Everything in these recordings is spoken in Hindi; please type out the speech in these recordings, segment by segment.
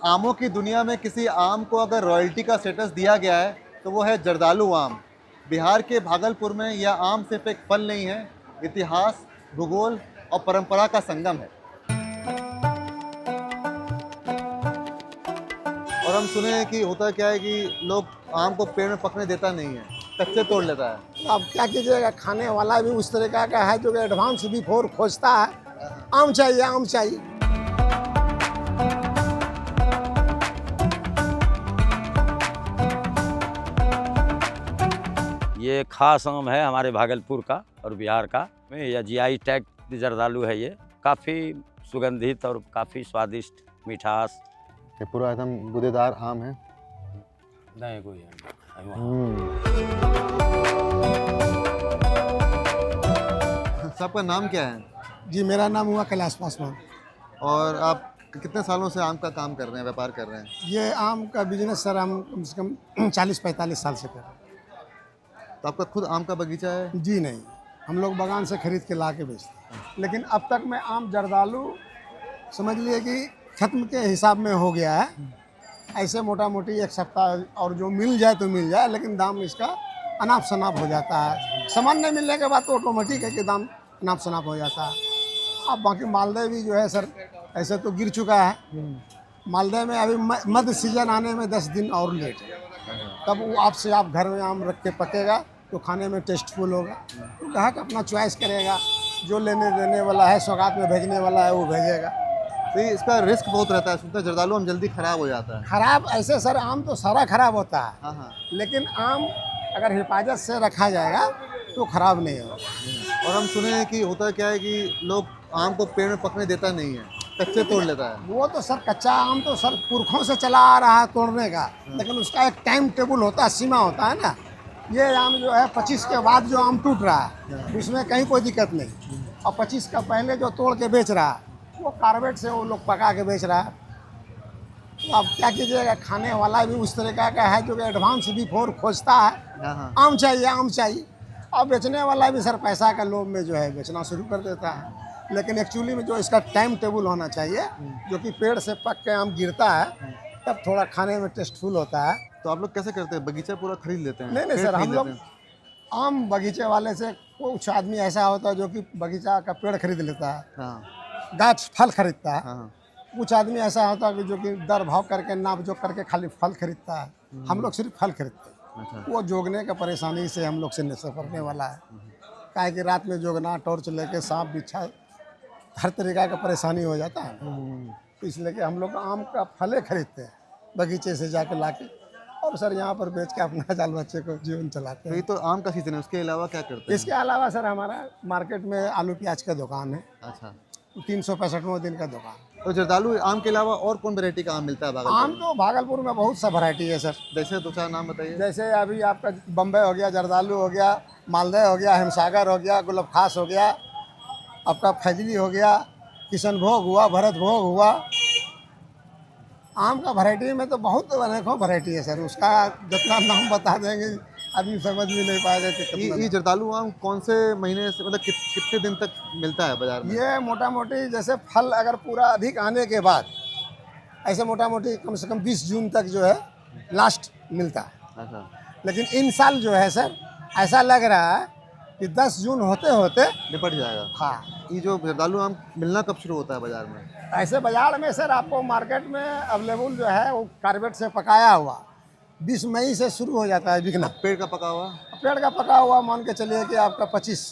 आमों की दुनिया में किसी आम को अगर रॉयल्टी का स्टेटस दिया गया है तो वो है जर्दालू आम। बिहार के भागलपुर में यह आम सिर्फ एक फल नहीं है, इतिहास, भूगोल और परंपरा का संगम है। और हम सुने हैं कि होता क्या है कि लोग आम को पेड़ में पकने देता नहीं है, कच्चे तोड़ लेता है। अब क्या कीजिएगा, खाने वाला भी उस तरीका का है जो एडवांस बिफोर खोजता है, आम चाहिए आम चाहिए। ये खास आम है हमारे भागलपुर का और बिहार का। यह जीआई टैग जर्दालू है। ये काफ़ी सुगंधित और काफ़ी स्वादिष्ट, मिठास। ये पूरा एकदम गुदेदार आम है। नहीं कोई सबका नाम क्या है? जी, मेरा नाम हुआ कैलाश पासवान। और आप कितने सालों से आम का काम कर रहे हैं, व्यापार कर रहे हैं? ये आम का बिजनेस सर हम कम से कम 40-45 साल से कर रहे तो आपका खुद आम का बगीचा है? हैं। जी नहीं, हम लोग बागान से खरीद के ला के बेचते हैं। लेकिन अब तक मैं आम जर्दालू समझ लिए कि खत्म के हिसाब में हो गया है। ऐसे मोटा मोटी एक सप्ताह और जो मिल जाए तो मिल जाए, लेकिन दाम इसका अनाप शनाप हो जाता है। सामान नहीं मिलने के बाद तो ऑटोमेटिक है कि दाम अनाप शनाप हो जाता है। अब बाकी मालदह भी जो है सर ऐसे तो गिर चुका है। मालदह में अभी मध्य सीजन आने में 10 दिन और लेट है। तब वो आपसे आप घर में आम रख के पकेगा तो खाने में टेस्टफुल होगा। तो ग्राहक अपना चॉइस करेगा, जो लेने देने वाला है, सौगात में भेजने वाला है वो भेजेगा। तो ये इसका रिस्क बहुत रहता है, सुनते हैं जर्दालू आम जल्दी खराब हो जाता है। खराब ऐसे सर आम तो सारा खराब होता है, हाँ हाँ। लेकिन आम अगर हिफाजत से रखा जाएगा तो खराब नहीं होगा। और हम सुने हैं कि होता क्या है कि लोग आम को पेड़ में पकने देता नहीं है, कच्चे तोड़ लेता है। वो तो सर कच्चा आम तो सर पुरखों से चला आ रहा है तोड़ने का, लेकिन उसका एक टाइम टेबल होता है, सीमा होता है ना। ये आम जो है 25 के बाद जो आम टूट रहा है उसमें कहीं कोई दिक्कत नहीं, और 25 का पहले जो तोड़ के बेच रहा है वो कार्बेट से वो लोग पका के बेच रहा है। तो अब क्या कीजिएगा, खाने वाला भी उस तरीका का है जो एडवांस बिफोर खोजता है, आम चाहिए आम चाहिए। और बेचने वाला भी सर पैसा का लोभ में जो है बेचना शुरू कर देता है। लेकिन एक्चुअली में जो इसका टाइम टेबल होना चाहिए, जो कि पेड़ से पक के आम गिरता है तब थोड़ा खाने में टेस्टफुल होता है। तो आप लोग कैसे करते हैं, बगीचा पूरा खरीद लेते हैं? नहीं सर, हम लोग आम बगीचे वाले से, कुछ आदमी ऐसा होता है जो कि बगीचा का पेड़ खरीद लेता है, हाँ गाछ फल खरीदता है। हाँ। कुछ आदमी ऐसा होता है कि जो कि दर भाव करके नाप जोक करके खाली फल खरीदता है। हम लोग सिर्फ फल खरीदते हैं। अच्छा। वो जोगने का परेशानी से हम लोग से नहीं सफरने वाला है। काहे कि रात में जोगना, टॉर्च लेके, सांप बिच्छा, हर तरीका का परेशानी हो जाता है। तो इसलिए कि हम लोग आम का फले खरीदते हैं बगीचे से जाके लाके, और सर यहाँ पर बेच के अपना जाल बच्चे को जीवन चलाते तो ये हैं। तो आम का सीजन है, उसके अलावा क्या करते हैं? इसके अलावा सर हमारा मार्केट में आलू प्याज का दुकान है, अच्छा। 365वां दिन का दुकान। तो जर्दालू आम के अलावा और कौन वैरायटी का आम मिलता है भागलपुर आम में? तो भागलपुर में बहुत सा वैरायटी है सर। जैसे दो चार नाम बताइए। जैसे अभी आपका बम्बई हो गया, जर्दालू हो गया, मालदह हो गया, हिमसागर हो गया, गुलाब खास हो गया, आपका फजली हो गया, किशनभोग हुआ, भरत भोग हुआ। आम का वैरायटी में तो बहुत अनेकों वैरायटी है सर, उसका जितना नाम बता देंगे अभी समझ भी नहीं पाएगा कि कितना। ये जर्दालू आम कौन से महीने से, मतलब कितने दिन तक मिलता है बाजार में? ये मोटा मोटी जैसे फल अगर पूरा अधिक आने के बाद, ऐसे मोटा मोटी कम से कम 20 जून तक जो है लास्ट मिलता है। अच्छा। लेकिन इन साल जो है सर ऐसा लग रहा है कि 10 जून होते होते निपट जाएगा। हाँ। ये जो जर्दालू आम मिलना कब शुरू होता है बाजार में? ऐसे बाजार में सर आपको मार्केट में अवेलेबल जो है वो कार्बेट से पकाया हुआ 20 मई से शुरू हो जाता है बिकना। पेड़ का पका हुआ? पेड़ का पका हुआ मान के चलिए कि आपका 25,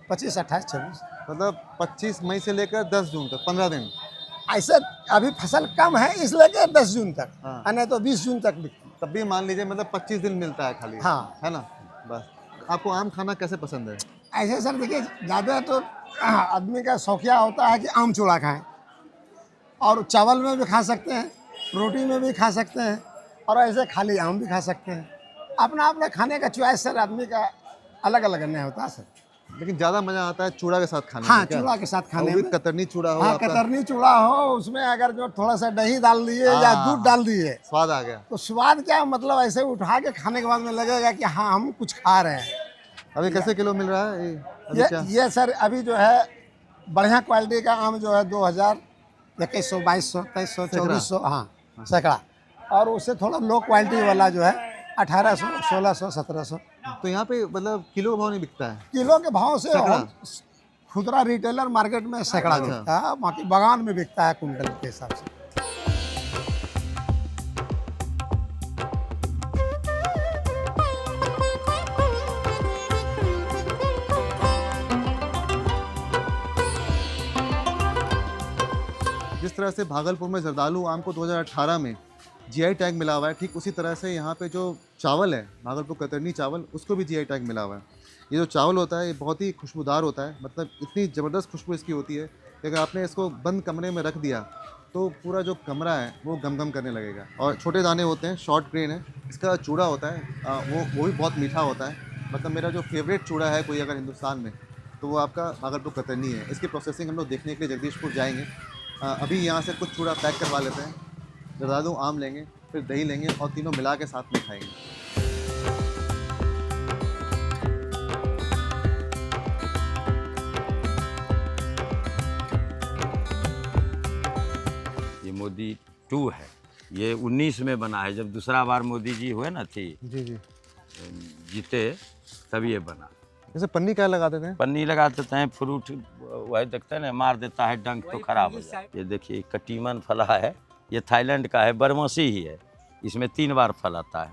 28, 26, मतलब 25 मई से लेकर 10 जून तक 15 दिन। ऐसे अभी फसल कम है इसलिए कि 10 जून तक, हाँ। नहीं तो 20 जून तक बिकती। तब भी मान लीजिए मतलब 25 दिन मिलता है खाली। हाँ। है ना? बस। आपको आम खाना कैसे पसंद है? ऐसे सर देखिए, ज़्यादा तो आदमी का शौकिया होता है कि आम चूड़ा खाएं, और चावल में भी खा सकते हैं, रोटी में भी खा सकते हैं, और ऐसे खाली आम भी खा सकते हैं। अपना अपना खाने का चॉइस सर आदमी का अलग अलग नहीं होता है सर। लेकिन ज़्यादा मज़ा आता है चूड़ा के साथ खाने हाँ, में। क्या? चूड़ा के साथ खाने और भी में। कतरनी चूड़ा हो हाँ, आपका, कतरनी चूड़ा हो, उसमें अगर जो थोड़ा सा दही डाल दिए या हाँ। दूध डाल दिए स्वाद आ गया। तो स्वाद क्या, मतलब ऐसे उठा के खाने के बाद में लगेगा कि हाँ हम कुछ खा रहे हैं। अभी कैसे किलो मिल रहा है अभी क्या? ये सर अभी जो है बढ़िया क्वालिटी का आम जो है 2000, 2100, 2200, 2300, 2400, हाँ सैकड़ा, और उससे थोड़ा लो क्वालिटी वाला जो है 1800, 1600, 1700 तो यहाँ पे मतलब किलो का भाव नहीं बिकता है? किलो के भाव से। सैकड़ा? हम खुदरा रिटेलर मार्केट में सैकड़ा अच्छा। बिकता है, बाकी बागान में बिकता है कुंटल के हिसाब से। जिस तरह से भागलपुर में जर्दालू आम को 2018 में जीआई टैग मिला हुआ है, ठीक उसी तरह से यहाँ पे जो चावल है भागलपुर कतरनी चावल, उसको भी जीआई टैग मिला हुआ है। ये जो चावल होता है ये बहुत ही खुशबूदार होता है, मतलब इतनी ज़बरदस्त खुशबू इसकी होती है कि अगर आपने इसको बंद कमरे में रख दिया तो पूरा जो कमरा है वो गम गम करने लगेगा। और छोटे दाने होते हैं, शॉर्ट ग्रेन है, इसका चूड़ा होता है वो भी बहुत मीठा होता है। मतलब मेरा जो फेवरेट चूड़ा है कोई अगर हिंदुस्तान में तो वो आपका भागलपुर कतरनी है। इसकी प्रोसेसिंग हम लोग देखने के लिए जगदीशपुर जाएंगे। अभी यहाँ से कुछ चूड़ा पैक करवा लेते हैं, जर्दालू आम लेंगे, फिर दही लेंगे और तीनों मिला के साथ में खाएंगे। ये मोदी 2 है, ये 19 में बना है, जब दूसरा बार मोदी जी हुए ना थी, जी जी। जीते, तब ये बना। जैसे पन्नी क्या लगा देते हैं? पन्नी लगा देते हैं, फ्रूट वही देखते हैं ना, मार देता है डंक तो खराब हो जाए। ये देखिए कटीमन फला है, ये थाईलैंड का है, बरमसी ही है, इसमें 3 बार फल आता है।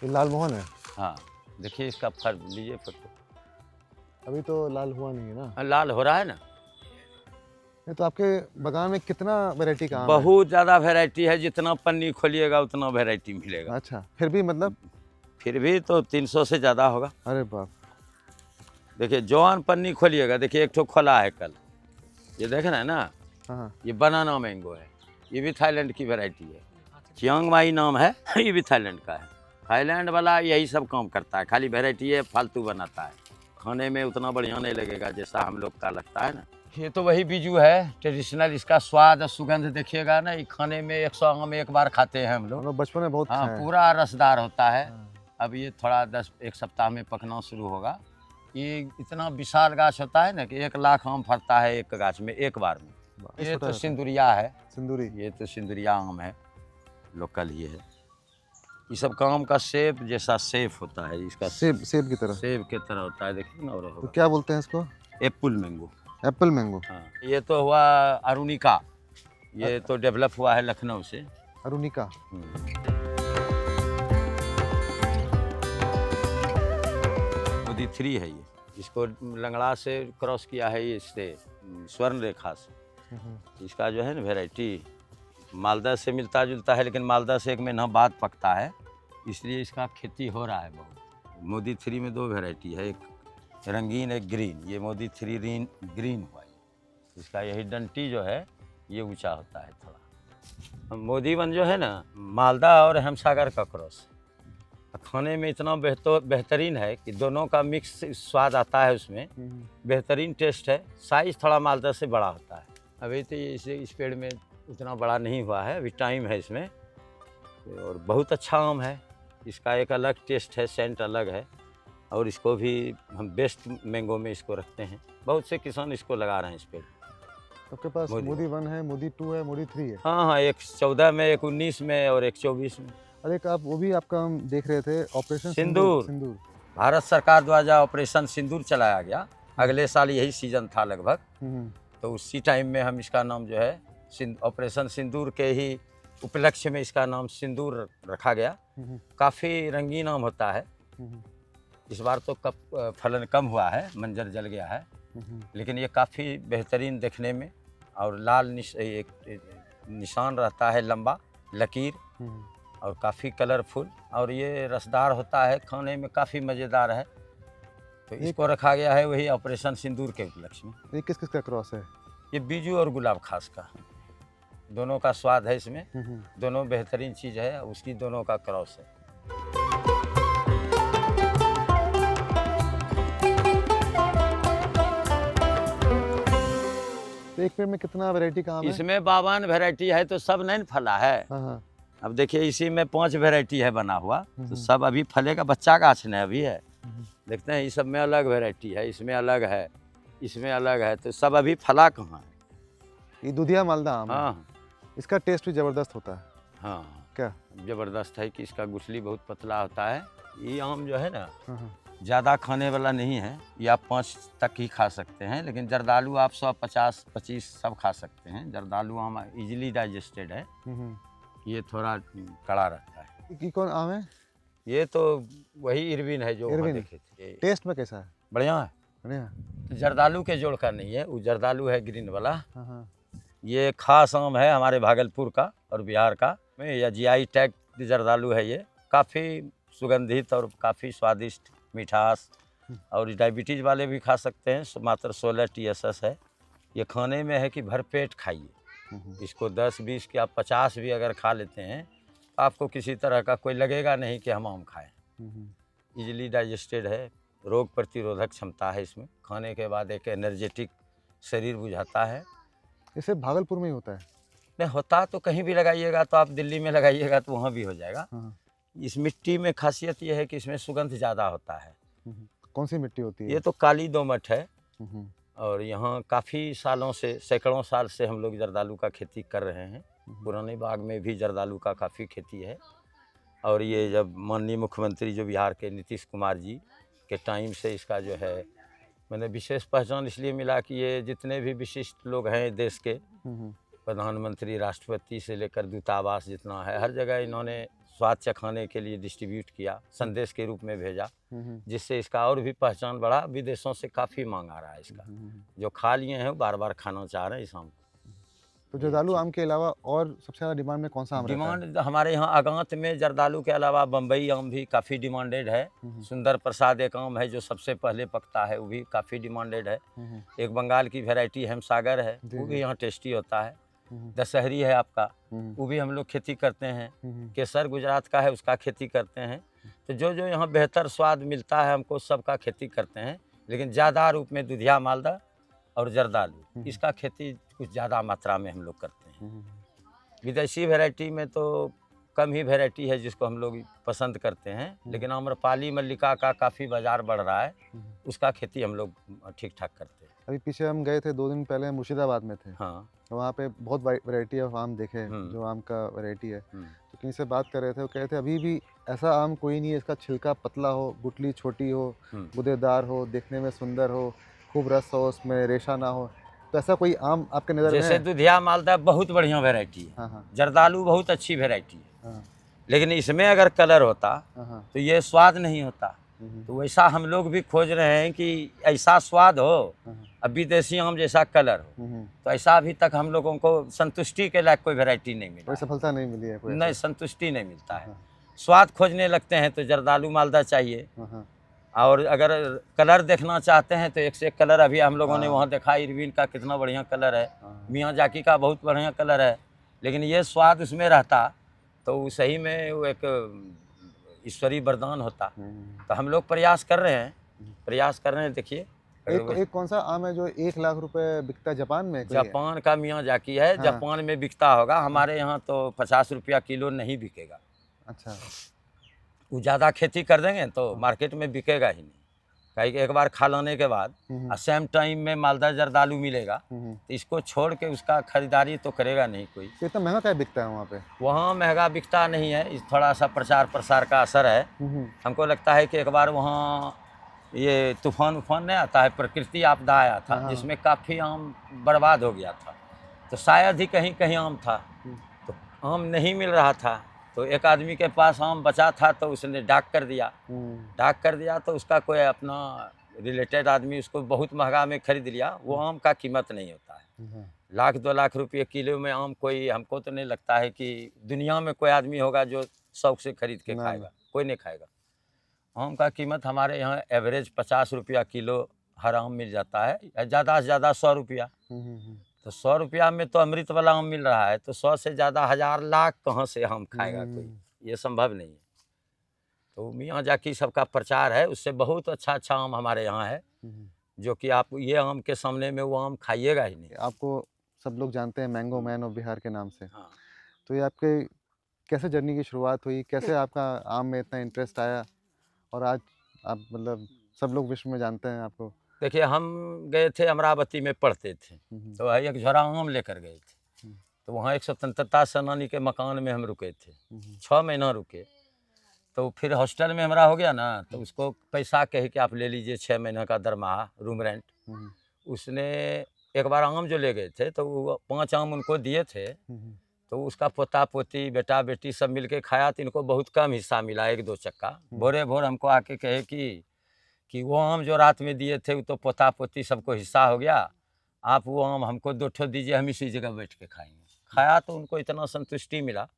ये लाल मोहन है? हाँ देखिए इसका फल लीजिए फोटो। अभी तो लाल हुआ नहीं है ना? लाल हो रहा है ना। ये तो आपके बागान में कितना वैरायटी का आम है? बहुत ज़्यादा वैरायटी है, जितना पन्नी खोलिएगा उतना वैरायटी मिलेगा। अच्छा, फिर भी मतलब? फिर भी तो 300 से ज़्यादा होगा। अरे बाप। देखिए जवान पन्नी खोलिएगा, देखिए एक ठो खोला है कल, ये देख रहे हैं ना, हाँ। ये बनाना मैंगो है, ये भी थाईलैंड की वैरायटी है, चियांग माई नाम है, ये भी थाईलैंड का है। थाईलैंड वाला यही सब काम करता है, खाली वैरायटी है, फालतू बनाता है, खाने में उतना बढ़िया नहीं लगेगा जैसा हम लोग का लगता है ना। ये तो वही बीजू है ट्रेडिशनल, इसका स्वाद और सुगंध देखिएगा ना, ये खाने में 100 आम एक बार खाते हैं हम हम लोग। लोग बचपन में बहुत हाँ खाए हैं। पूरा रसदार होता है। अब ये थोड़ा 1 सप्ताह में पकना शुरू होगा। ये इतना विशाल गाछ होता है ना कि 1 लाख आम फरता है एक गाछ में एक बार में। वाह, ये छोटा तो रहता है। सिंदुरिया है, सिंदूरी। ये तो सिंदुरिया आम है, लोकल ही है। ये सब काम का सेब जैसा सेफ होता है, इसका सेब की तरह। सेब के तरह होता है, देखिए ना। और तो क्या बोलते हैं इसको? Apple mango. Apple mango. हाँ ये तो हुआ अरुणिका, ये तो डेवलप हुआ है लखनऊ से। अरुणिका। मोदी 3 है ये, इसको लंगड़ा से क्रॉस किया है, ये इससे स्वर्ण रेखा से। इसका जो है ना वैरायटी मालदा से मिलता जुलता है, लेकिन मालदा से 1 महीना बाद पकता है, इसलिए इसका खेती हो रहा है बहुत। मोदी 3 में 2 वैरायटी है, एक रंगीन एक ग्रीन। ये मोदी 3 ग्रीन हुआ, इसका यही डंटी जो है ये ऊंचा होता है थोड़ा। मोदी 1 जो है ना, मालदा और हेमसागर का क्रॉस, खाने में इतना बेहतरीन है कि दोनों का मिक्स स्वाद आता है उसमें, बेहतरीन टेस्ट है। साइज़ थोड़ा मालदा से बड़ा होता है। अभी तो ये इस पेड़ में उतना बड़ा नहीं हुआ है, अभी टाइम है इसमें, और बहुत अच्छा आम है। इसका एक अलग टेस्ट है, सेंट अलग है, और इसको भी हम बेस्ट मैंगो में इसको रखते हैं। बहुत से किसान इसको लगा रहे हैं इस पेड़। आपके पास मोदी 1 है, मोदी 2 है, मोदी 3 है? हाँ हाँ, एक 14 में, एक 19 में और एक 24 में। और एक आप वो भी आपका हम देख रहे थे, ऑपरेशन सिंदूर। सिंदूर। भारत सरकार द्वारा ऑपरेशन सिंदूर चलाया गया, अगले साल यही सीजन था लगभग, तो उसी टाइम में हम इसका नाम जो है ऑपरेशन सिंदूर के ही उपलक्ष्य में इसका नाम सिंदूर रखा गया। काफ़ी रंगीन आम होता है। इस बार तो फलन कम हुआ है, मंजर जल गया है, लेकिन ये काफ़ी बेहतरीन देखने में, और लाल एक निशान रहता है, लंबा लकीर, और काफ़ी कलरफुल, और ये रसदार होता है, खाने में काफ़ी मज़ेदार है। तो इसको रखा गया है वही ऑपरेशन सिंदूर के उपलक्ष्य में। ये किस किस का क्रॉस है? ये बीजू और गुलाब खास का, दोनों का स्वाद है इसमें, दोनों बेहतरीन चीज़ है, उसकी दोनों का क्रॉस है। तो एक पेड़ में कितना वैरायटी का आम है? इसमें 52 वैरायटी है, तो सब नहीं फला है। हाँ। अब देखिए इसी में 5 वैरायटी है बना हुआ, तो सब अभी फलेगा, बच्चा गाछ नहीं अभी है। देखते हैं, इस सब में अलग वैरायटी है, इसमें अलग है, इसमें अलग है, तो सब अभी फला कहाँ है। ये दुधिया मालदा आम है। हाँ, इसका टेस्ट भी ज़बरदस्त होता है हाँ क्या? ज़बरदस्त है कि इसका गुठली बहुत पतला होता है। ये आम जो है ना हाँ हाँ। ज़्यादा खाने वाला नहीं है, ये आप 5 तक ही खा सकते हैं, लेकिन जर्दालू आप 150, 25 सब खा सकते हैं। जर्दालू आम इजीली डाइजेस्टेड है, ये थोड़ा कड़ा रहता है। ये कौन आम है? ये तो वही इरविन है जो वहाँ इरविन। देखे थे। टेस्ट में कैसा है? बढ़िया है, बढ़िया। जर्दालू के जोड़ का नहीं है, वो जर्दालू है ग्रीन वाला। हाँ हाँ। ये खास आम है हमारे भागलपुर का और बिहार का में, या जीआई टैग जर्दालू है। ये काफ़ी सुगंधित और काफ़ी स्वादिष्ट, मिठास, और डायबिटीज़ वाले भी खा सकते हैं। मात्र 16 TSS है। ये खाने में है कि भरपेट खाइए इसको। 10, 20 की आप 50 भी अगर खा लेते हैं तो आपको किसी तरह का कोई लगेगा नहीं कि हम आम खाएं। इजीली डाइजेस्टेड है, रोग प्रतिरोधक क्षमता है इसमें। खाने के बाद एक एनर्जेटिक शरीर बुझाता है। इसे भागलपुर में ही होता है? नहीं होता तो कहीं भी लगाइएगा, तो आप दिल्ली में लगाइएगा तो वहाँ भी हो जाएगा। हाँ। इस मिट्टी में खासियत ये है कि इसमें सुगंध ज़्यादा होता है। कौन सी मिट्टी होती है? ये तो काली दोमट है, हम्म, और यहाँ काफ़ी सालों से, सैकड़ों साल से हम लोग जर्दालू का खेती कर रहे हैं। पुराने बाग में भी जर्दालू का काफ़ी खेती है। और ये जब माननीय मुख्यमंत्री जो बिहार के नीतीश कुमार जी के टाइम से इसका जो है मैंने विशेष पहचान इसलिए मिला कि ये जितने भी विशिष्ट लोग हैं देश के, प्रधानमंत्री, राष्ट्रपति से लेकर दूतावास जितना है, हर जगह इन्होंने स्वाद चखाने के लिए डिस्ट्रीब्यूट किया, संदेश के रूप में भेजा, जिससे इसका और भी पहचान बढ़ा। विदेशों से काफ़ी मांग आ रहा है इसका। जो खा लिए हैं वो बार बार खाना चाह रहे हैं इस आम को। तो जर्दालू आम के अलावा और सबसे ज़्यादा डिमांड में कौन सा आम रहता है? डिमांड हमारे यहाँ आगांत में जर्दालू के अलावा बम्बई आम भी काफ़ी डिमांडेड है। सुंदर प्रसाद एक आम है जो सबसे पहले पकता है, वो भी काफ़ी डिमांडेड है। एक बंगाल की वैरायटी हेमसागर है, वो भी यहाँ टेस्टी होता है। दशहरी है आपका, वो भी हम लोग खेती करते हैं। केसर गुजरात का है, उसका खेती करते हैं। तो जो जो यहाँ बेहतर स्वाद मिलता है हमको, सबका खेती करते हैं। लेकिन ज़्यादा रूप में दुधिया मालदा और जर्दालू, इसका खेती कुछ ज़्यादा मात्रा में हम लोग करते हैं। विदेशी वैरायटी में तो कम ही वैरायटी है जिसको हम लोग पसंद करते हैं, लेकिन आम्रपाली मल्लिका का काफ़ी बाज़ार बढ़ रहा है, उसका खेती हम लोग ठीक ठाक करते हैं। अभी पीछे हम गए थे 2 दिन पहले, मुर्शिदाबाद में थे। हाँ। तो वहाँ पे बहुत वैरायटी ऑफ आम देखे, जो आम का वैरायटी है। तो किसी से बात कर रहे थे, वो कह रहे थे अभी भी ऐसा आम कोई नहीं है इसका छिलका पतला हो, गुठली छोटी हो, गूदेदार हो, देखने में सुंदर हो, खूब रस हो, उसमें रेशा ना हो। तो ऐसा कोई आम आपके नज़र में है? जैसे दुधिया मालदा बहुत बढ़िया वैरायटी है। हाँ। जर्दालू बहुत अच्छी वैरायटी है। हाँ। लेकिन इसमें अगर कलर होता हाँ। तो ये स्वाद नहीं होता। तो वैसा हम लोग भी खोज रहे हैं कि ऐसा स्वाद हो, अब विदेशी आम जैसा कलर हो। तो ऐसा अभी तक हम लोगों को संतुष्टि के लायक कोई वैरायटी नहीं मिली। कोई सफलता नहीं मिली है कोई? नहीं, संतुष्टि नहीं मिलता है। स्वाद खोजने लगते हैं तो जर्दालू मालदा चाहिए। और अगर कलर देखना चाहते हैं तो एक से एक कलर अभी हम लोगों ने वहाँ देखा। इरविन का कितना बढ़िया कलर है, मियाँजाकी का बहुत बढ़िया कलर है, लेकिन ये स्वाद उसमें रहता तो सही में वो एक ईश्वरीय वरदान होता। तो हम लोग प्रयास कर रहे हैं। देखिए एक कौन सा आम है जो 1 लाख रुपए बिकता है जापान में? जापान का मियाँजाकी है। हाँ। जापान में बिकता होगा, हमारे यहाँ तो 50 रुपया किलो नहीं बिकेगा। अच्छा। वो ज़्यादा खेती कर देंगे तो मार्केट में बिकेगा ही नहीं। कहीं एक बार खा लाने के बाद सेम टाइम में मालदा जर्दालू मिलेगा तो इसको छोड़ के उसका खरीदारी तो करेगा नहीं कोई। तो इतना महंगा क्या बिकता है वहाँ पे? वहाँ महंगा बिकता नहीं है, इस थोड़ा सा प्रचार प्रसार का असर है। हमको लगता है कि एक बार वहाँ ये तूफान नहीं आता है, प्रकृति आपदा आया था जिसमें काफ़ी आम बर्बाद हो गया था। तो शायद ही कहीं कहीं आम था, तो आम नहीं मिल रहा था। तो एक आदमी के पास आम बचा था तो उसने डाक कर दिया तो उसका कोई अपना रिलेटेड आदमी उसको बहुत महंगा में खरीद लिया। वो आम का कीमत नहीं होता है। 1-2 लाख रुपये किलो में आम कोई, हमको तो नहीं लगता है कि दुनिया में कोई आदमी होगा जो शौक से खरीद के खाएगा। कोई नहीं खाएगा। आम का कीमत हमारे यहाँ एवरेज 50 रुपया किलो हर आम मिल जाता है, ज़्यादा से ज़्यादा 100 रुपया। तो 100 रुपया में तो अमृत वाला आम मिल रहा है, तो 100 से ज़्यादा 1000 लाख कहाँ से आम खाएगा कोई? ये संभव नहीं है। तो मियाँजाकी सबका प्रचार है, उससे बहुत अच्छा आम हमारे यहाँ है, जो कि आप ये आम के सामने में वो आम खाइएगा ही नहीं। आपको सब लोग जानते हैं मैंगो मैन ऑफ बिहार के नाम से। हाँ। तो ये आपके कैसे जर्नी की शुरुआत हुई, कैसे आपका आम में इतना इंटरेस्ट आया और आज आप मतलब सब लोग विश्व में जानते हैं आपको? देखिए, हम गए थे अमरावती में पढ़ते थे, तो एक झोरा आम लेकर गए थे। तो वहाँ एक स्वतंत्रता सेनानी के मकान में हम रुके थे, 6 महीना रुके। तो फिर हॉस्टल में हमारा हो गया ना, तो उसको पैसा कहे कि आप ले लीजिए 6 महीने का दरमाहा रूम रेंट। उसने एक बार आम जो ले गए थे तो वो 5 आम उनको दिए थे, तो उसका पोता पोती बेटा बेटी सब मिलके खाया, तो इनको बहुत कम हिस्सा मिला, 1-2 चक्का। भोरे भोर हमको आके कहे कि वो आम जो रात में दिए थे वो तो पोता पोती सबको हिस्सा हो गया, आप वो आम हमको 2 ठो दीजिए, हम इसी जगह बैठ के खाएंगे। खाया तो उनको इतना संतुष्टि मिला,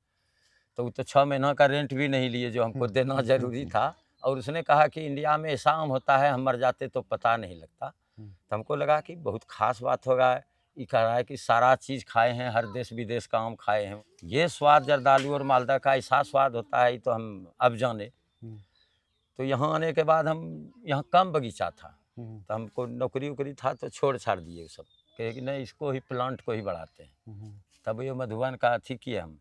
तो वो तो 6 महीना का रेंट भी नहीं लिए जो हमको देना ज़रूरी था। और उसने कहा कि इंडिया में ऐसा आम होता है, हम मर जाते तो पता नहीं लगता। तो हमको लगा कि बहुत ख़ास बात होगा, ये कह रहा है कि सारा चीज़ खाए हैं, हर देश विदेश का आम खाए हैं। ये स्वाद जर्दालू और मालदा का ऐसा स्वाद होता है, ये तो हम अब जाने। तो यहाँ आने के बाद हम यहाँ कम बगीचा था, तो हमको नौकरी वोकरी था तो छोड़ छाड़ दिए वो सब, कहे कि नहीं इसको ही प्लांट को ही बढ़ाते हैं। तब ये मधुबन का अथी किए हम।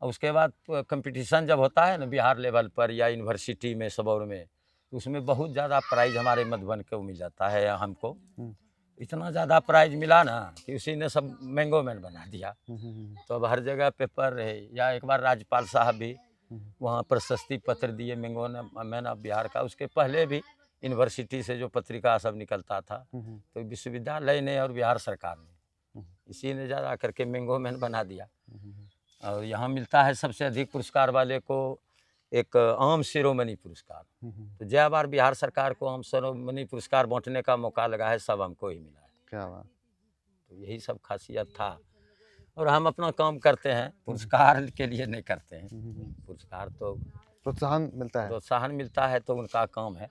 और उसके बाद कंपटीशन जब होता है ना बिहार लेवल पर या यूनिवर्सिटी में सबौर में, तो उसमें बहुत ज़्यादा प्राइज़ हमारे मधुबन को मिल जाता है। या हमको इतना ज़्यादा प्राइज़ मिला ना कि उसी ने सब मैंगो मैन बना दिया। तो अब हर जगह पेपर है, या एक बार राज्यपाल साहब भी वहाँ प्रशस्ति पत्र दिए मैंगो मैन ऑफ बिहार का। उसके पहले भी यूनिवर्सिटी से जो पत्रिका सब निकलता था, तो विश्वविद्यालय ने और बिहार सरकार ने इसी ने ज़्यादा करके मैंगो मैन बना दिया। और यहाँ मिलता है सबसे अधिक पुरस्कार वाले को एक आम शिरोमणि पुरस्कार। तो जय बार बिहार सरकार को आम शिरोमणि पुरस्कार बांटने का मौका लगा है, सब हमको ही मिला है। क्या बात। तो यही सब खासियत था। और हम अपना काम करते हैं, पुरस्कार के लिए नहीं करते हैं। पुरस्कार तो प्रोत्साहन मिलता है तो उनका काम है,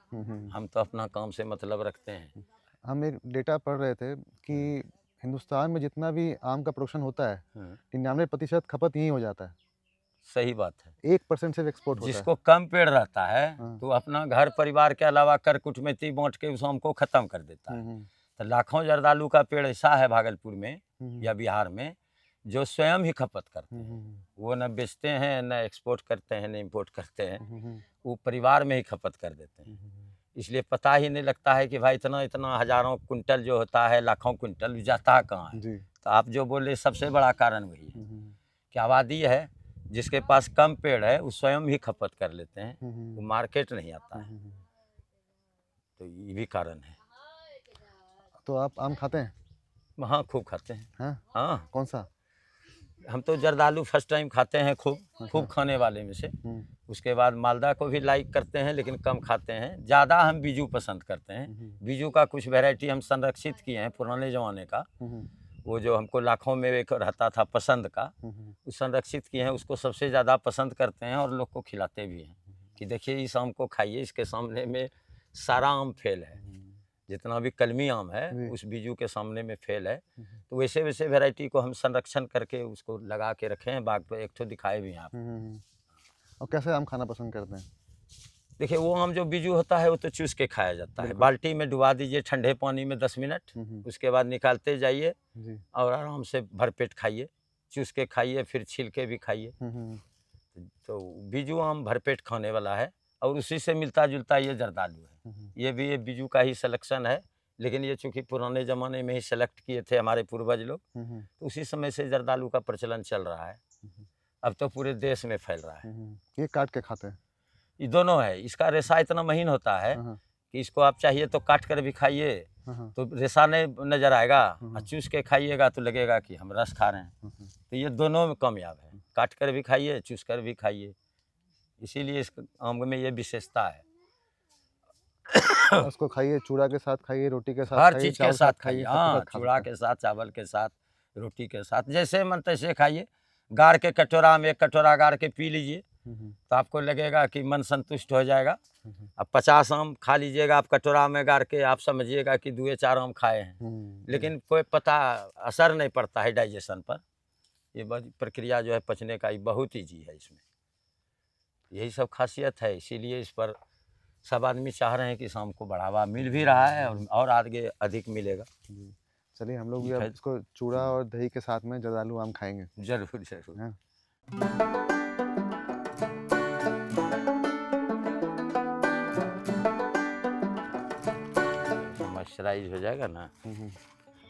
हम तो अपना काम से मतलब रखते हैं। हम एक डेटा पढ़ रहे थे कि हिंदुस्तान में जितना भी आम का प्रोडक्शन होता है 99% खपत यहीं हो जाता है। सही बात है। 1% सिर्फ एक्सपोर्ट होता है। जिसको कम पेड़ रहता है तो अपना घर परिवार के अलावा कर कुटुंबती बांट के उस आम को खत्म कर देता है। तो लाखों जर्दालू का पेड़ ऐसा है भागलपुर में या बिहार में जो स्वयं ही खपत करते हैं। वो न बेचते हैं, न एक्सपोर्ट करते हैं, न इम्पोर्ट करते हैं, वो परिवार में ही खपत कर देते हैं। इसलिए पता ही नहीं लगता है कि भाई इतना इतना हजारों कुंटल जो होता है, लाखों कुंटल जाता कहाँ है। तो आप जो बोले सबसे बड़ा कारण वही है कि आबादी है जिसके पास कम पेड़ है वो स्वयं ही खपत कर लेते हैं, वो मार्केट नहीं आता है। तो ये भी कारण है। तो आप आम खाते हैं? हाँ खूब खाते हैं। हाँ कौन सा? हम तो जर्दालू फर्स्ट टाइम खाते हैं, खूब खाने वाले में से। उसके बाद मालदा को भी लाइक करते हैं लेकिन कम खाते हैं। ज़्यादा हम बीजू पसंद करते हैं। बीजू का कुछ वैरायटी हम संरक्षित किए हैं पुराने ज़माने का, वो जो हमको लाखों में एक रहता था पसंद का, उस संरक्षित किए हैं, उसको सबसे ज़्यादा पसंद करते हैं और लोग को खिलाते भी हैं कि देखिए इस आम को खाइए, इसके सामने में सारा आम फेल है, जितना भी कलमी आम है उस बीजू के सामने में फेल है। तो वैसे वैसे वैरायटी को हम संरक्षण करके उसको लगा के रखे हैं, बाग पे एक ठो दिखाए भी हैं आप। और कैसे आम खाना पसंद करते हैं? देखिए वो आम जो बीजू होता है वो तो चूस के खाया जाता है। बाल्टी में डुबा दीजिए ठंडे पानी में 10 मिनट, उसके बाद निकालते जाइए और आराम से भरपेट खाइए, चूस के खाइए, फिर छील के भी खाइए। तो बीजू आम भरपेट खाने वाला है और उसी से मिलता जुलता ये जर्दालू है। ये भी ये बीजू का ही सिलेक्शन है, लेकिन ये चूँकि पुराने ज़माने में ही सेलेक्ट किए थे हमारे पूर्वज लोग, तो उसी समय से जर्दालू का प्रचलन चल रहा है। अब तो पूरे देश में फैल रहा है। ये काट के खाते हैं? ये दोनों है। इसका रेशा इतना महीन होता है कि इसको आप चाहिए तो काट कर भी खाइए तो रेशा नहीं नजर आएगा, और चूस के खाइएगा तो लगेगा कि हम रस खा रहे हैं। तो ये दोनों में कामयाब है, काट कर भी खाइए, चूस कर भी खाइए। इसीलिए इस आम में ये विशेषता है। उसको खाइए, चूड़ा के साथ खाइए, रोटी के साथ हर खाइए, चीज़ के साथ खाइए। हाँ, चूड़ा के साथ, चावल के साथ, रोटी के साथ, जैसे मन तैसे खाइए। गार के कटोरा में 1 कटोरा गार के पी लीजिए तो आपको लगेगा कि मन संतुष्ट हो जाएगा। अब 50 आम खा लीजिएगा आप कटोरा में गार के, आप समझिएगा कि 2-4 आम खाए हैं, लेकिन कोई पता असर नहीं पड़ता है डाइजेशन पर। ये प्रक्रिया जो है पचने का बहुत ईजी है इसमें। यही सब खासियत है, इसीलिए इस पर सब आदमी चाह रहे हैं कि इस आम को बढ़ावा मिल भी रहा है और आगे अधिक मिलेगा। चलिए हम लोग भी अब इसको चूड़ा और दही के साथ में जर्दालू आम खाएंगे। जरूर जरूर। मॉइस्चराइज हो जाएगा ना।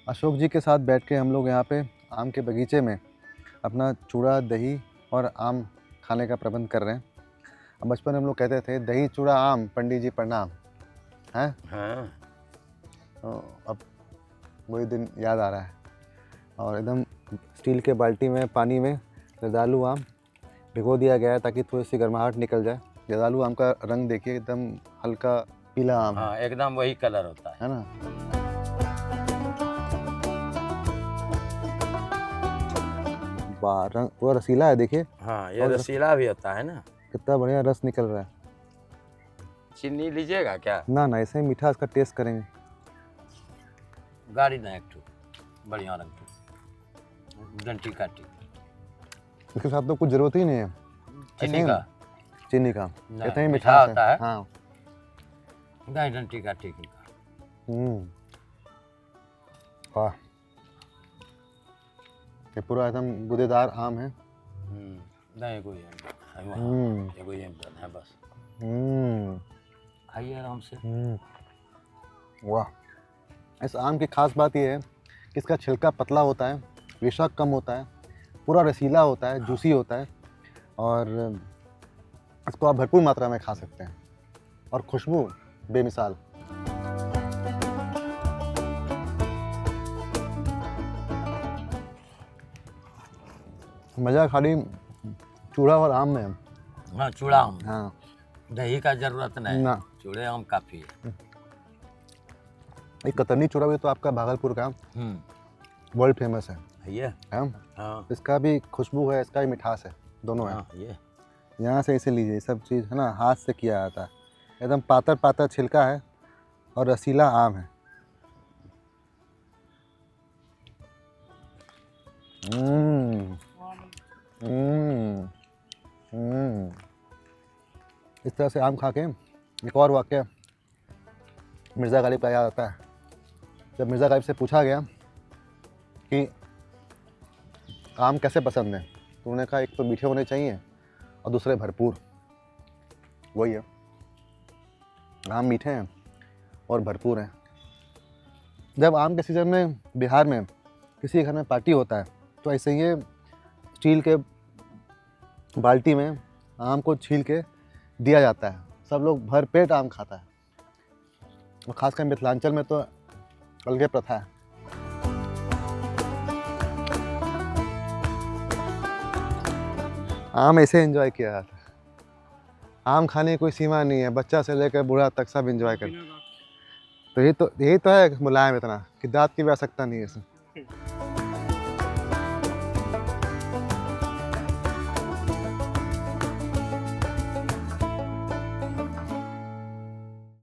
अशोक जी के साथ बैठ के हम लोग यहाँ पे आम के बगीचे में अपना चूड़ा दही और आम खाने का प्रबंध कर रहे हैं। अब बचपन में हम लोग कहते थे दही चूड़ा आम पंडित जी प्रणाम, हैं? हाँ तो अब वही दिन याद आ रहा है। और एकदम स्टील के बाल्टी में पानी में जर्दालू आम भिगो दिया गया है ताकि थोड़ी सी गर्माहट निकल जाए। जर्दालू आम का रंग देखिए, एकदम हल्का पीला आम हाँ, एकदम वही कलर होता है। है ना। वाह, रंग पूरा रसीला है देखिए, हाँ, ये रसीला भी होता है ना। कितना बढ़िया रस निकल रहा है। चीनी लीजिएगा क्या? ना ना, ऐसे ही मीठा इसका टेस्ट करेंगे। गाड़ी ना एक ठो बढ़िया रंग की डंटी काटी इसके साथ तो कुछ ज़रूरत ही नहीं है। चीनी ऐसे ही का चीनी का ना, इतना ही मीठा मिठास होता है। हाँ। गाय डंटी काटी की वाह, ये पूरा एकदम गुदेदार आम है। नहीं कोई है वहाँ, ये कोई है बस। खाइए आराम से। वाह, इस आम की खास बात यह है कि इसका छिलका पतला होता है, रेशा कम होता है, पूरा रसीला होता है, जूसी होता है और इसको आप भरपूर मात्रा में खा सकते हैं और खुशबू बेमिसाल। मज़ा खाली चूड़ा और आम में है। हाँ, चूड़ा आम, हाँ दही का जरूरत नहीं, ना। चूड़े आम काफ़ी है। एक कतरनी चूड़ा भी तो आपका भागलपुर का वर्ल्ड फेमस है। ये हाँ? हाँ इसका भी खुशबू है, इसका भी मिठास है, दोनों है। हाँ, ये यहाँ से इसे लीजिए, सब चीज़ है ना हाथ से किया जाता है। एकदम पातर पातर छिलका है और रसीला आम है। इस तरह से आम खा के एक और वाक़या मिर्ज़ा गालिब का याद आता है। जब मिर्ज़ा गालिब से पूछा गया कि आम कैसे पसंद है, तो उन्होंने कहा एक तो मीठे होने चाहिए और दूसरे भरपूर। वही है, आम मीठे हैं और भरपूर हैं। जब आम के सीज़न में बिहार में किसी के घर में पार्टी होता है तो ऐसे ही स्टील के बाल्टी में आम को छील के दिया जाता है। सब लोग भर पेट आम खाता है और ख़ासकर मिथिलांचल में तो अलग प्रथा है। आम ऐसे एंजॉय किया जाता है। आम खाने की कोई सीमा नहीं है, बच्चा से लेकर बूढ़ा तक सब एंजॉय करते। तो यही तो है मुलायम इतना कि दांत की भी आवश्यकता नहीं है इसमें।